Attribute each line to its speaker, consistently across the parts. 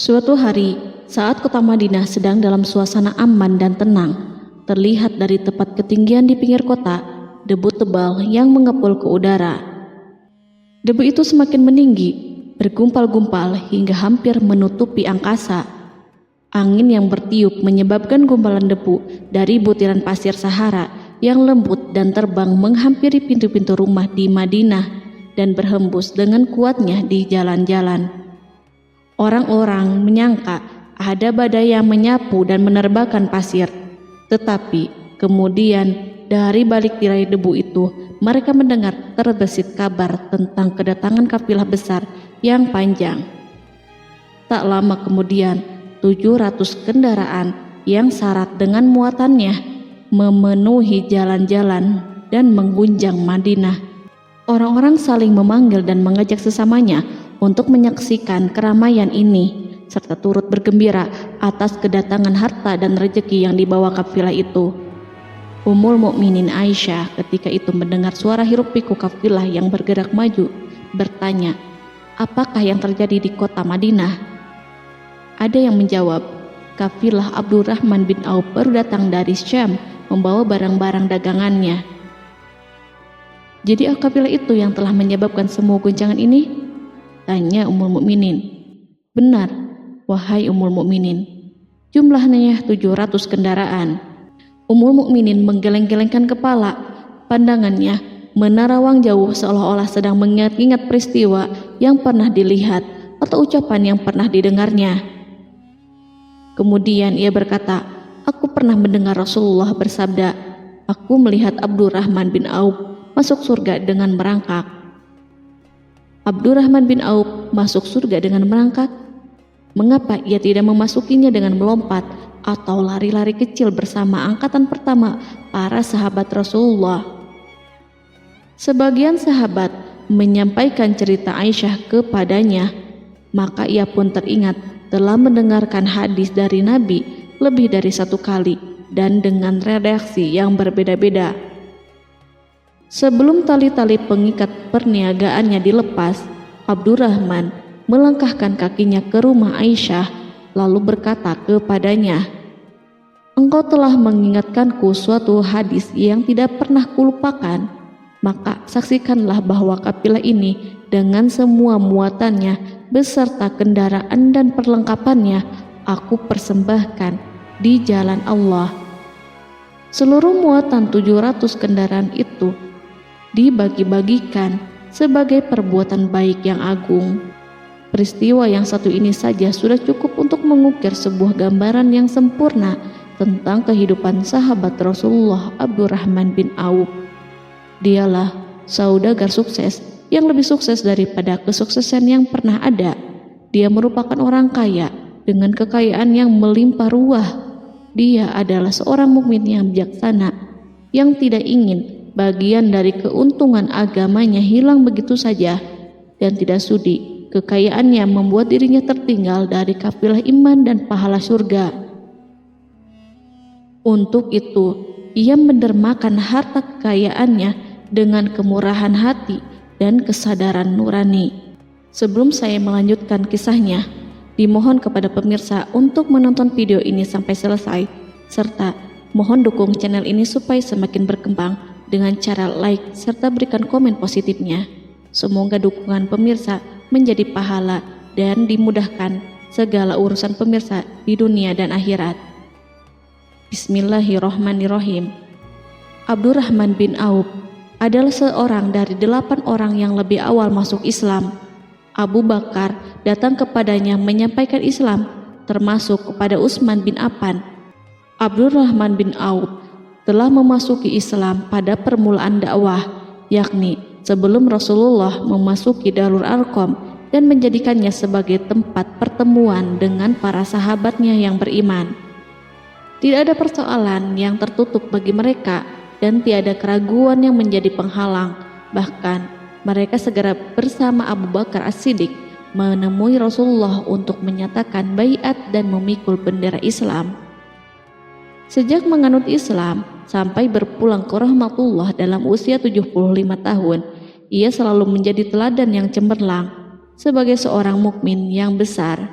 Speaker 1: Suatu hari, saat kota Madinah sedang dalam suasana aman dan tenang, terlihat dari tepat ketinggian di pinggir kota, debu tebal yang mengepul ke udara. Debu itu semakin meninggi, bergumpal-gumpal hingga hampir menutupi angkasa. Angin yang bertiup menyebabkan gumpalan debu dari butiran pasir Sahara yang lembut dan terbang menghampiri pintu-pintu rumah di Madinah dan berhembus dengan kuatnya di jalan-jalan. Orang-orang menyangka ada badai yang menyapu dan menerbangkan pasir, tetapi kemudian dari balik tirai debu itu mereka mendengar terbesit kabar tentang kedatangan kafilah besar yang panjang. Tak lama kemudian 700 kendaraan yang syarat dengan muatannya memenuhi jalan-jalan dan mengguncang Madinah. Orang-orang saling memanggil dan mengajak sesamanya untuk menyaksikan keramaian ini, serta turut bergembira atas kedatangan harta dan rezeki yang dibawa kafilah itu. Ummul Mukminin Aisyah ketika itu mendengar suara hiruk-pikuk kafilah yang bergerak maju, bertanya, apakah yang terjadi di kota Madinah? Ada yang menjawab, kafilah Abdurrahman bin Auf baru datang dari Syam membawa barang-barang dagangannya. Jadi kafilah itu yang telah menyebabkan semua guncangan ini? Tanya Ummul Mukminin. Benar, wahai Ummul Mukminin. Jumlahnya 700 kendaraan. Ummul Mukminin menggeleng-gelengkan kepala. Pandangannya menerawang jauh seolah-olah sedang mengingat-ingat peristiwa yang pernah dilihat atau ucapan yang pernah didengarnya. Kemudian ia berkata, aku pernah mendengar Rasulullah bersabda, aku melihat Abdurrahman bin Auf masuk surga dengan merangkak. Abdurrahman bin Auf masuk surga dengan merangkak? Mengapa ia tidak memasukinya dengan melompat atau lari-lari kecil bersama angkatan pertama para sahabat Rasulullah? Sebagian sahabat menyampaikan cerita Aisyah kepadanya, maka ia pun teringat telah mendengarkan hadis dari Nabi lebih dari satu kali dan dengan redaksi yang berbeda-beda. Sebelum tali-tali pengikat perniagaannya dilepas, Abdurrahman melangkahkan kakinya ke rumah Aisyah lalu berkata kepadanya, engkau telah mengingatkanku suatu hadis yang tidak pernah kulupakan, maka saksikanlah bahwa kafilah ini dengan semua muatannya beserta kendaraan dan perlengkapannya aku persembahkan di jalan Allah. Seluruh muatan 700 kendaraan itu dibagi-bagikan sebagai perbuatan baik yang agung. Peristiwa yang satu ini saja sudah cukup untuk mengukir sebuah gambaran yang sempurna tentang kehidupan sahabat Rasulullah Abdurrahman bin Auf. Dialah saudagar sukses yang lebih sukses daripada kesuksesan yang pernah ada. Dia merupakan orang kaya dengan kekayaan yang melimpah ruah. Dia adalah seorang mukmin yang bijaksana yang tidak ingin bagian dari keuntungan agamanya hilang begitu saja dan tidak sudi kekayaannya membuat dirinya tertinggal dari kafilah iman dan pahala surga. Untuk itu, ia mendermakan harta kekayaannya dengan kemurahan hati dan kesadaran nurani. Sebelum saya melanjutkan kisahnya, dimohon kepada pemirsa untuk menonton video ini sampai selesai, serta mohon dukung channel ini supaya semakin berkembang dengan cara like serta berikan komen positifnya. Semoga dukungan pemirsa menjadi pahala dan dimudahkan segala urusan pemirsa di dunia dan akhirat. Bismillahirrahmanirrahim. Abdurrahman bin Auf adalah seorang dari 8 orang yang lebih awal masuk Islam. Abu Bakar datang kepadanya menyampaikan Islam, termasuk kepada Utsman bin Affan. Abdurrahman bin Auf telah memasuki Islam pada permulaan dakwah, yakni sebelum Rasulullah memasuki Darul Arqam dan menjadikannya sebagai tempat pertemuan dengan para sahabatnya yang beriman. Tidak ada persoalan yang tertutup bagi mereka dan tiada keraguan yang menjadi penghalang. Bahkan mereka segera bersama Abu Bakar As-Siddiq menemui Rasulullah untuk menyatakan baiat dan memikul bendera Islam. Sejak menganut Islam sampai berpulang ke rahmatullah dalam usia 75 tahun, ia selalu menjadi teladan yang cemerlang sebagai seorang mukmin yang besar.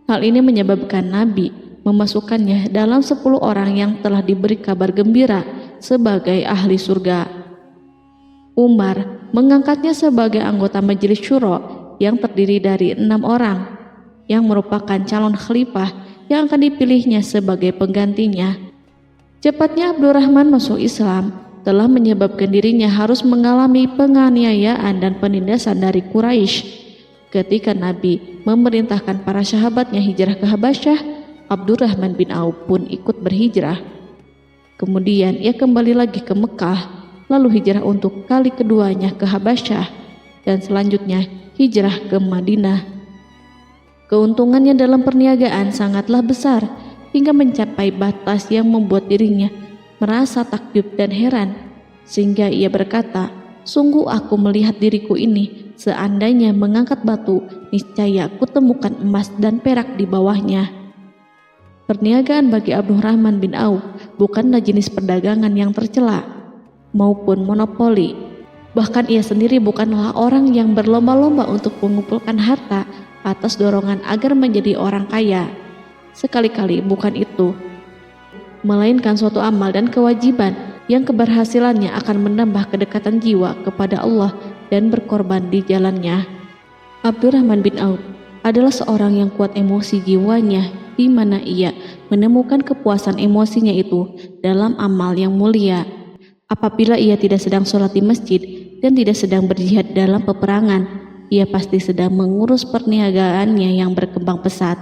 Speaker 1: Hal ini menyebabkan Nabi memasukkannya dalam 10 orang yang telah diberi kabar gembira sebagai ahli surga. Umar mengangkatnya sebagai anggota majelis syuro yang terdiri dari 6 orang yang merupakan calon khalifah yang akan dipilihnya sebagai penggantinya. Cepatnya Abdurrahman masuk Islam telah menyebabkan dirinya harus mengalami penganiayaan dan penindasan dari Quraisy. Ketika Nabi memerintahkan para sahabatnya hijrah ke Habasyah, Abdurrahman bin Auf pun ikut berhijrah. Kemudian ia kembali lagi ke Mekah, lalu hijrah untuk kali keduanya ke Habasyah, dan selanjutnya hijrah ke Madinah. Keuntungannya dalam perniagaan sangatlah besar, hingga mencapai batas yang membuat dirinya merasa takjub dan heran, sehingga ia berkata, "Sungguh aku melihat diriku ini, seandainya mengangkat batu, niscaya aku temukan emas dan perak di bawahnya." Perniagaan bagi Abdurrahman bin Auf bukanlah jenis perdagangan yang tercela maupun monopoli. Bahkan ia sendiri bukanlah orang yang berlomba-lomba untuk mengumpulkan harta atas dorongan agar menjadi orang kaya. Sekali-kali bukan itu, melainkan suatu amal dan kewajiban yang keberhasilannya akan menambah kedekatan jiwa kepada Allah dan berkorban di jalannya. Abdurrahman bin Auf adalah seorang yang kuat emosi jiwanya, di mana ia menemukan kepuasan emosinya itu dalam amal yang mulia. Apabila ia tidak sedang sholat di masjid dan tidak sedang berjihad dalam peperangan, ia pasti sedang mengurus perniagaannya yang berkembang pesat.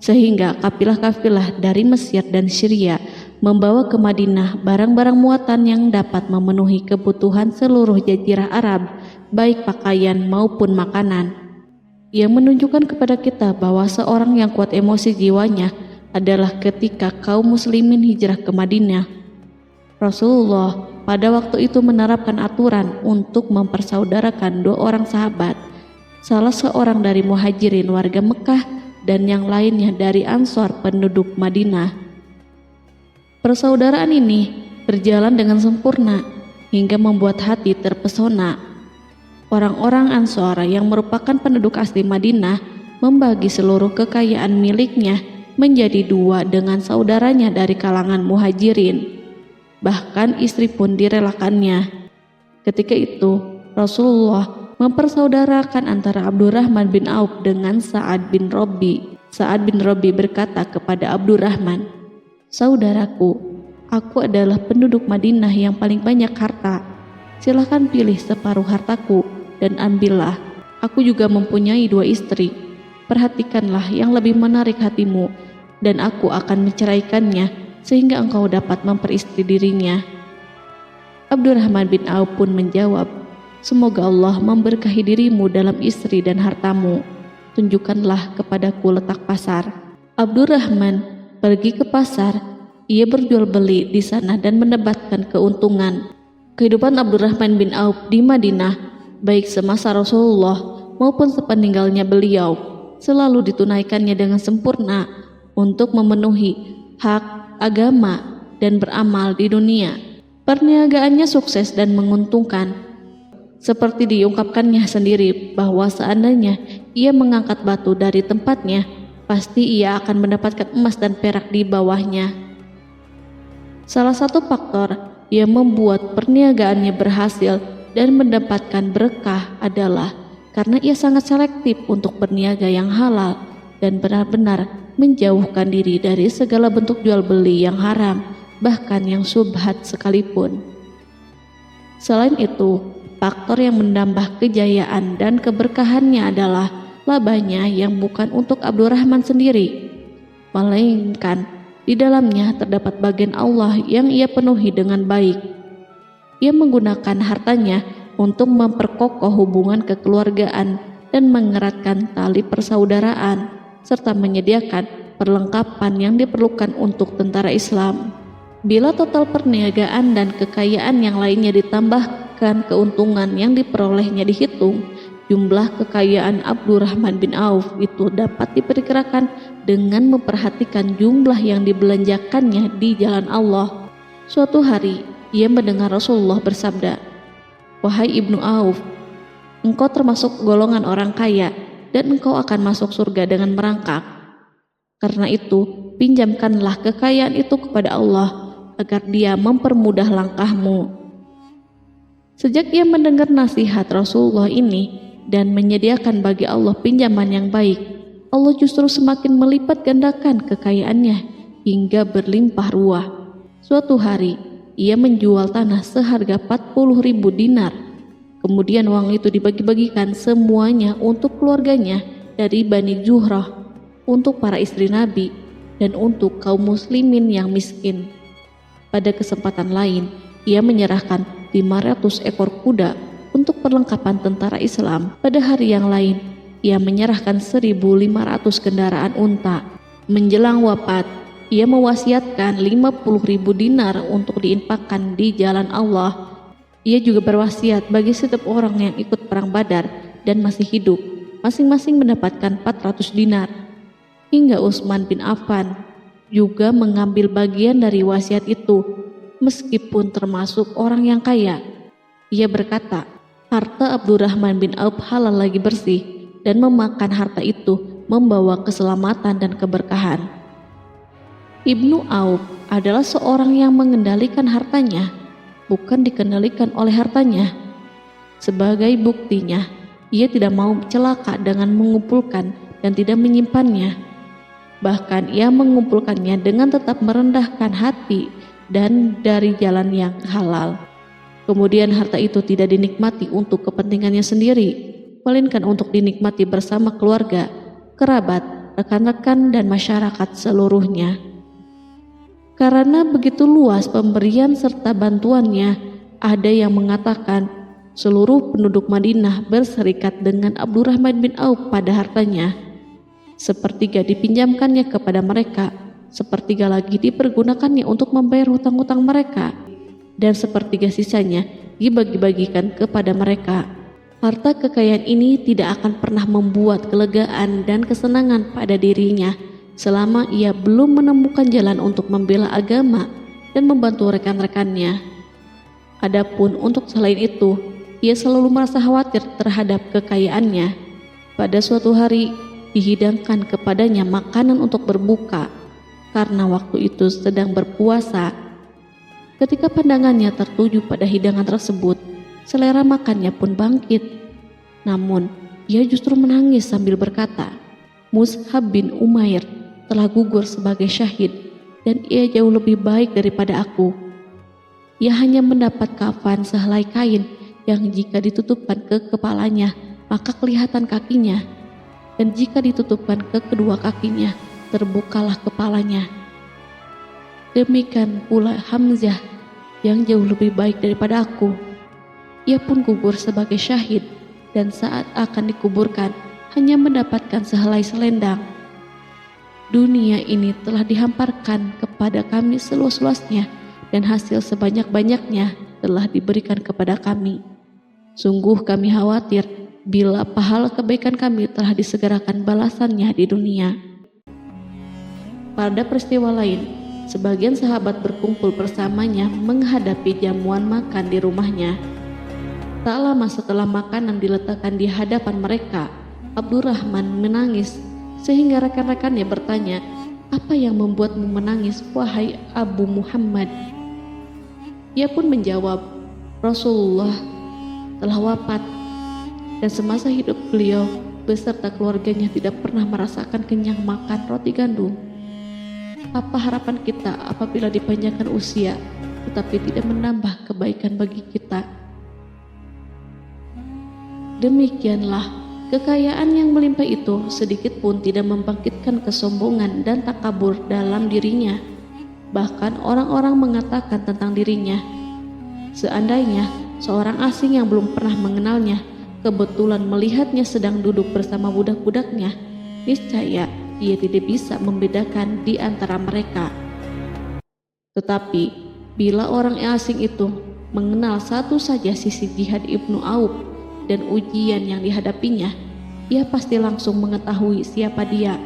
Speaker 1: Sehingga kafilah-kafilah dari Mesir dan Syria membawa ke Madinah barang-barang muatan yang dapat memenuhi kebutuhan seluruh jazirah Arab, baik pakaian maupun makanan. Yang menunjukkan kepada kita bahwa seorang yang kuat emosi jiwanya adalah ketika kaum muslimin hijrah ke Madinah. Rasulullah pada waktu itu menerapkan aturan untuk mempersaudarakan 2 orang sahabat, salah seorang dari muhajirin warga Mekah dan yang lainnya dari Ansor penduduk Madinah. Persaudaraan ini berjalan dengan sempurna hingga membuat hati terpesona. Orang-orang Ansor yang merupakan penduduk asli Madinah membagi seluruh kekayaan miliknya menjadi 2 dengan saudaranya dari kalangan muhajirin. Bahkan istri pun direlakannya. Ketika itu Rasulullah mempersaudarakan antara Abdurrahman bin Auf dengan Sa'ad bin Rabi. Sa'ad bin Rabi berkata kepada Abdurrahman, "Saudaraku, aku adalah penduduk Madinah yang paling banyak harta. Silahkan pilih separuh hartaku dan ambillah. Aku juga mempunyai 2 istri. Perhatikanlah yang lebih menarik hatimu, dan aku akan menceraikannya sehingga engkau dapat memperistri dirinya." Abdurrahman bin Auf pun menjawab, "Semoga Allah memberkahi dirimu dalam istri dan hartamu. Tunjukkanlah kepadaku letak pasar." Abdurrahman pergi ke pasar. Ia berjual beli di sana dan mendapatkan keuntungan. Kehidupan Abdurrahman bin Auf di Madinah, baik semasa Rasulullah maupun sepeninggalnya beliau, selalu ditunaikannya dengan sempurna untuk memenuhi hak agama dan beramal di dunia. Perniagaannya sukses dan menguntungkan. Seperti diungkapkannya sendiri bahwa seandainya ia mengangkat batu dari tempatnya, pasti ia akan mendapatkan emas dan perak di bawahnya. Salah satu faktor yang membuat perniagaannya berhasil dan mendapatkan berkah adalah karena ia sangat selektif untuk berniaga yang halal dan benar-benar menjauhkan diri dari segala bentuk jual beli yang haram, bahkan yang syubhat sekalipun. Selain itu, faktor yang menambah kejayaan dan keberkahannya adalah labanya yang bukan untuk Abdurrahman sendiri, melainkan di dalamnya terdapat bagian Allah yang ia penuhi dengan baik. Ia menggunakan hartanya untuk memperkokoh hubungan kekeluargaan dan mengeratkan tali persaudaraan, serta menyediakan perlengkapan yang diperlukan untuk tentara Islam. Bila total perniagaan dan kekayaan yang lainnya ditambahkan keuntungan yang diperolehnya dihitung, jumlah kekayaan Abdurrahman bin Auf itu dapat diperkirakan dengan memperhatikan jumlah yang dibelanjakannya di jalan Allah. Suatu hari, ia mendengar Rasulullah bersabda, "Wahai Ibnu Auf, engkau termasuk golongan orang kaya dan engkau akan masuk surga dengan merangkak." Karena itu, pinjamkanlah kekayaan itu kepada Allah agar Dia mempermudah langkahmu." Sejak ia mendengar nasihat Rasulullah ini dan menyediakan bagi Allah pinjaman yang baik, Allah justru semakin melipat gandakan kekayaannya hingga berlimpah ruah. Suatu hari, ia menjual tanah seharga 40.000 dinar. Kemudian uang itu dibagi-bagikan semuanya untuk keluarganya dari Bani Zuhrah, untuk para istri Nabi, dan untuk kaum muslimin yang miskin. Pada kesempatan lain, ia menyerahkan 500 ekor kuda untuk perlengkapan tentara Islam. Pada hari yang lain, ia menyerahkan 1.500 kendaraan unta. Menjelang wafat, ia mewasiatkan 50.000 dinar untuk diinfakkan di jalan Allah. Ia juga berwasiat bagi setiap orang yang ikut perang Badar dan masih hidup, masing-masing mendapatkan 400 dinar. Hingga Utsman bin Affan juga mengambil bagian dari wasiat itu, meskipun termasuk orang yang kaya. Ia berkata, harta Abdurrahman bin Auf halal lagi bersih, dan memakan harta itu membawa keselamatan dan keberkahan. Ibnu Auf adalah seorang yang mengendalikan hartanya, bukan dikendalikan oleh hartanya. Sebagai buktinya, ia tidak mau celaka dengan mengumpulkan dan tidak menyimpannya. Bahkan ia mengumpulkannya dengan tetap merendahkan hati dan dari jalan yang halal. Kemudian harta itu tidak dinikmati untuk kepentingannya sendiri, melainkan untuk dinikmati bersama keluarga, kerabat, rekan-rekan, dan masyarakat seluruhnya. Karena begitu luas pemberian serta bantuannya, ada yang mengatakan seluruh penduduk Madinah berserikat dengan Abdurrahman bin Auf pada hartanya. Sepertiga dipinjamkannya kepada mereka, sepertiga lagi dipergunakannya untuk membayar hutang-hutang mereka, dan sepertiga sisanya dibagi-bagikan kepada mereka. Harta kekayaan ini tidak akan pernah membuat kelegaan dan kesenangan pada dirinya selama ia belum menemukan jalan untuk membela agama dan membantu rekan-rekannya. Adapun untuk selain itu, ia selalu merasa khawatir terhadap kekayaannya. Pada suatu hari, dihidangkan kepadanya makanan untuk berbuka karena waktu itu sedang berpuasa. Ketika pandangannya tertuju pada hidangan tersebut, selera makannya pun bangkit. Namun, ia justru menangis sambil berkata, "Mus'hab bin Umair telah gugur sebagai syahid dan ia jauh lebih baik daripada aku. Ia hanya mendapat kafan sehelai kain yang jika ditutupkan ke kepalanya, maka kelihatan kakinya, dan jika ditutupkan ke kedua kakinya, terbukalah kepalanya. Demikian pula Hamzah yang jauh lebih baik daripada aku. Ia pun gugur sebagai syahid, dan saat akan dikuburkan hanya mendapatkan sehelai selendang. Dunia ini telah dihamparkan kepada kami seluas-luasnya, dan hasil sebanyak-banyaknya telah diberikan kepada kami. Sungguh kami khawatir bila pahala kebaikan kami telah disegerakan balasannya di dunia." Pada peristiwa lain, sebagian sahabat berkumpul bersamanya menghadapi jamuan makan di rumahnya. Tak lama setelah makanan diletakkan di hadapan mereka, Abdurrahman menangis sehingga rekan-rekannya bertanya, "Apa yang membuatmu menangis, wahai Abu Muhammad?" Ia pun menjawab, "Rasulullah telah wafat, dan semasa hidup beliau beserta keluarganya tidak pernah merasakan kenyang makan roti gandum. Apa harapan kita apabila dipanjangkan usia tetapi tidak menambah kebaikan bagi kita?" Demikianlah, kekayaan yang melimpah itu sedikit pun tidak membangkitkan kesombongan dan takabur dalam dirinya. Bahkan orang-orang mengatakan tentang dirinya, seandainya seorang asing yang belum pernah mengenalnya kebetulan melihatnya sedang duduk bersama budak-budaknya, niscaya ia tidak bisa membedakan di antara mereka. Tetapi bila orang asing itu mengenal satu saja sisi jihad Ibnu Auf dan ujian yang dihadapinya, ia pasti langsung mengetahui siapa dia.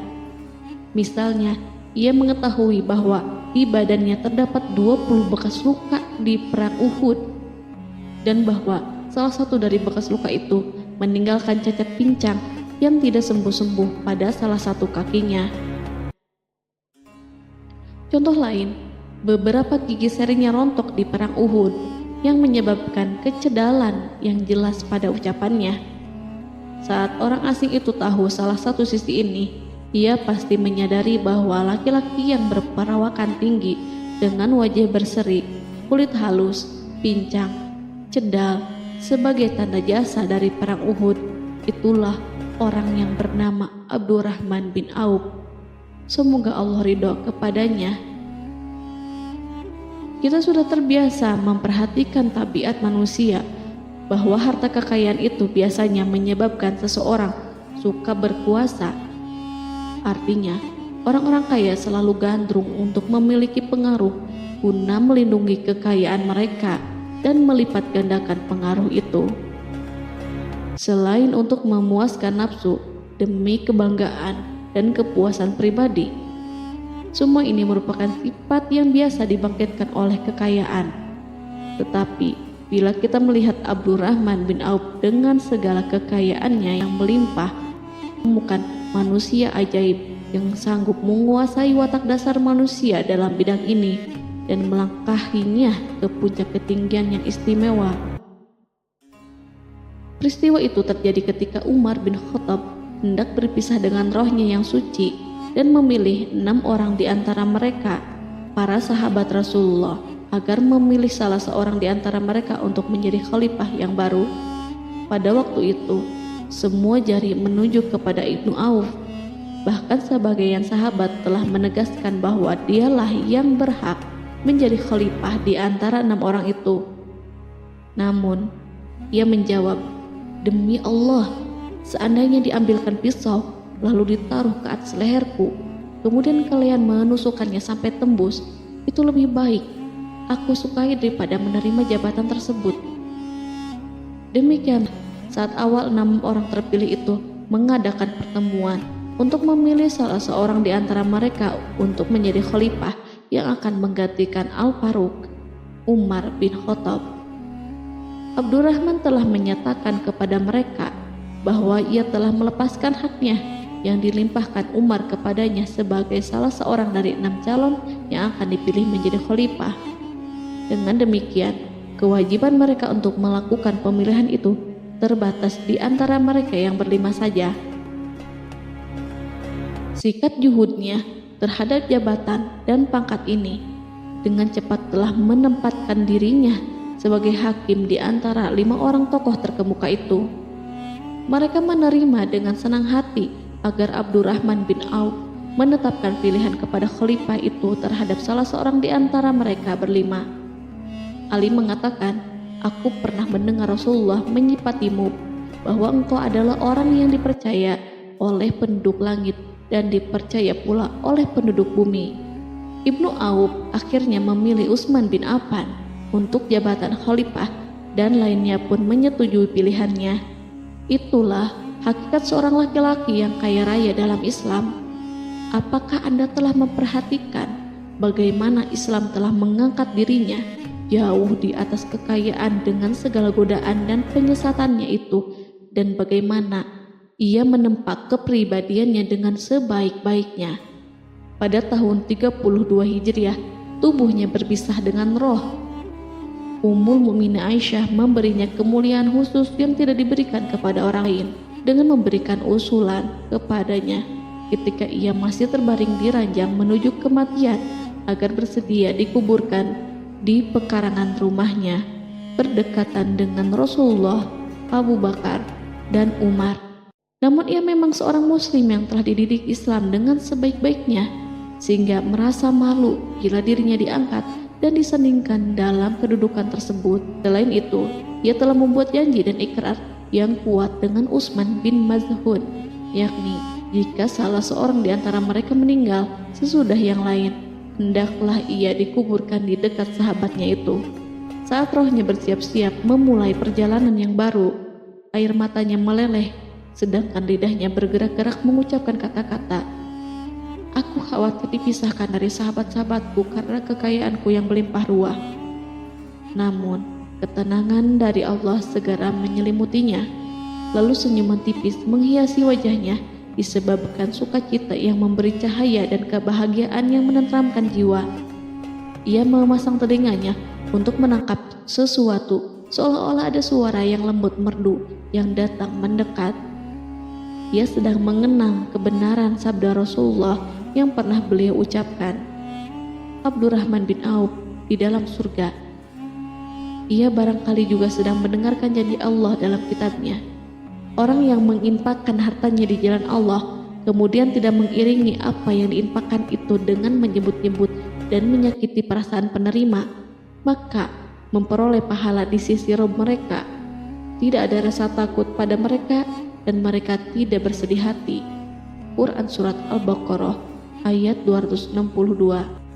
Speaker 1: Misalnya, ia mengetahui bahwa di badannya terdapat 20 bekas luka di perang Uhud, dan bahwa salah satu dari bekas luka itu meninggalkan cacat pincang yang tidak sembuh-sembuh pada salah satu kakinya. Contoh lain, beberapa gigi serinya rontok di perang Uhud yang menyebabkan kecedalan yang jelas pada ucapannya. Saat orang asing itu tahu salah satu sisi ini, ia pasti menyadari bahwa laki-laki yang berperawakan tinggi dengan wajah berseri, kulit halus, pincang, cedal sebagai tanda jasa dari perang Uhud, itulah orang yang bernama Abdurrahman bin Auf. Semoga Allah ridho kepadanya. Kita sudah terbiasa memperhatikan tabiat manusia, bahwa harta kekayaan itu biasanya menyebabkan seseorang suka berkuasa. Artinya, orang-orang kaya selalu gandrung untuk memiliki pengaruh guna melindungi kekayaan mereka dan melipat gandakan pengaruh itu. Selain untuk memuaskan nafsu demi kebanggaan dan kepuasan pribadi, semua ini merupakan sifat yang biasa dibangkitkan oleh kekayaan. Tetapi bila kita melihat Abdurrahman bin Auf dengan segala kekayaannya yang melimpah, menemukan manusia ajaib yang sanggup menguasai watak dasar manusia dalam bidang ini dan melangkahinya ke puncak ketinggian yang istimewa. Peristiwa itu terjadi ketika Umar bin Khattab hendak berpisah dengan rohnya yang suci dan memilih 6 orang di antara mereka, para sahabat Rasulullah, agar memilih salah seorang di antara mereka untuk menjadi khalifah yang baru. Pada waktu itu, semua jari menunjuk kepada Ibnu Auf. Bahkan sebagian sahabat telah menegaskan bahwa dialah yang berhak menjadi khalifah di antara 6 orang itu. Namun, ia menjawab, "Demi Allah, seandainya diambilkan pisau lalu ditaruh ke atas leherku, kemudian kalian menusukkannya sampai tembus, itu lebih baik aku sukai daripada menerima jabatan tersebut." Demikian, saat awal 6 orang terpilih itu mengadakan pertemuan untuk memilih salah seorang di antara mereka untuk menjadi khalifah yang akan menggantikan Al-Faruq, Umar bin Khattab, Abdurrahman telah menyatakan kepada mereka bahwa ia telah melepaskan haknya yang dilimpahkan Umar kepadanya sebagai salah seorang dari 6 calon yang akan dipilih menjadi khalifah. Dengan demikian, kewajiban mereka untuk melakukan pemilihan itu terbatas di antara mereka yang berlima saja. Sikat juhudnya terhadap jabatan dan pangkat ini dengan cepat telah menempatkan dirinya sebagai hakim di antara 5 orang tokoh terkemuka itu. Mereka menerima dengan senang hati agar Abdurrahman bin Auf menetapkan pilihan kepada khalifah itu terhadap salah seorang di antara mereka berlima. Ali mengatakan, "Aku pernah mendengar Rasulullah menyifatimu bahwa engkau adalah orang yang dipercaya oleh penduduk langit dan dipercaya pula oleh penduduk bumi." Ibnu Auf akhirnya memilih Utsman bin Affan untuk jabatan khalifah dan lainnya pun menyetujui pilihannya. Itulah hakikat seorang laki-laki yang kaya raya dalam Islam. Apakah Anda telah memperhatikan bagaimana Islam telah mengangkat dirinya jauh di atas kekayaan dengan segala godaan dan penyesatannya itu, dan bagaimana ia menempa kepribadiannya dengan sebaik-baiknya? Pada tahun 32 Hijriah, tubuhnya berpisah dengan roh. Ummul Mukminin Aisyah memberinya kemuliaan khusus yang tidak diberikan kepada orang lain dengan memberikan usulan kepadanya ketika ia masih terbaring di ranjang menuju kematian agar bersedia dikuburkan di pekarangan rumahnya berdekatan dengan Rasulullah, Abu Bakar, dan Umar. Namun ia memang seorang muslim yang telah dididik Islam dengan sebaik-baiknya, sehingga merasa malu bila dirinya diangkat dan disandingkan dalam kedudukan tersebut. Selain itu, ia telah membuat janji dan ikrar yang kuat dengan Utsman bin Maz'un, yakni jika salah seorang di antara mereka meninggal sesudah yang lain, hendaklah ia dikuburkan di dekat sahabatnya itu. Saat rohnya bersiap-siap memulai perjalanan yang baru, air matanya meleleh, sedangkan lidahnya bergerak-gerak mengucapkan kata-kata, "Aku khawatir dipisahkan dari sahabat-sahabatku karena kekayaanku yang melimpah ruah." Namun, ketenangan dari Allah segera menyelimutinya. Lalu senyuman tipis menghiasi wajahnya disebabkan sukacita yang memberi cahaya dan kebahagiaan yang menenteramkan jiwa. Ia memasang telinganya untuk menangkap sesuatu, seolah-olah ada suara yang lembut merdu yang datang mendekat. Ia sedang mengenang kebenaran sabda Rasulullah yang pernah beliau ucapkan, Abdurrahman bin Auf di dalam surga. Ia barangkali juga sedang mendengarkan janji Allah dalam kitabnya. Orang yang menginfakkan hartanya di jalan Allah, kemudian tidak mengiringi apa yang diinfakkan itu dengan menyebut-nyebut dan menyakiti perasaan penerima, maka memperoleh pahala di sisi Rabb mereka. Tidak ada rasa takut pada mereka dan mereka tidak bersedih hati. Quran Surat Al-Baqarah ayat 262.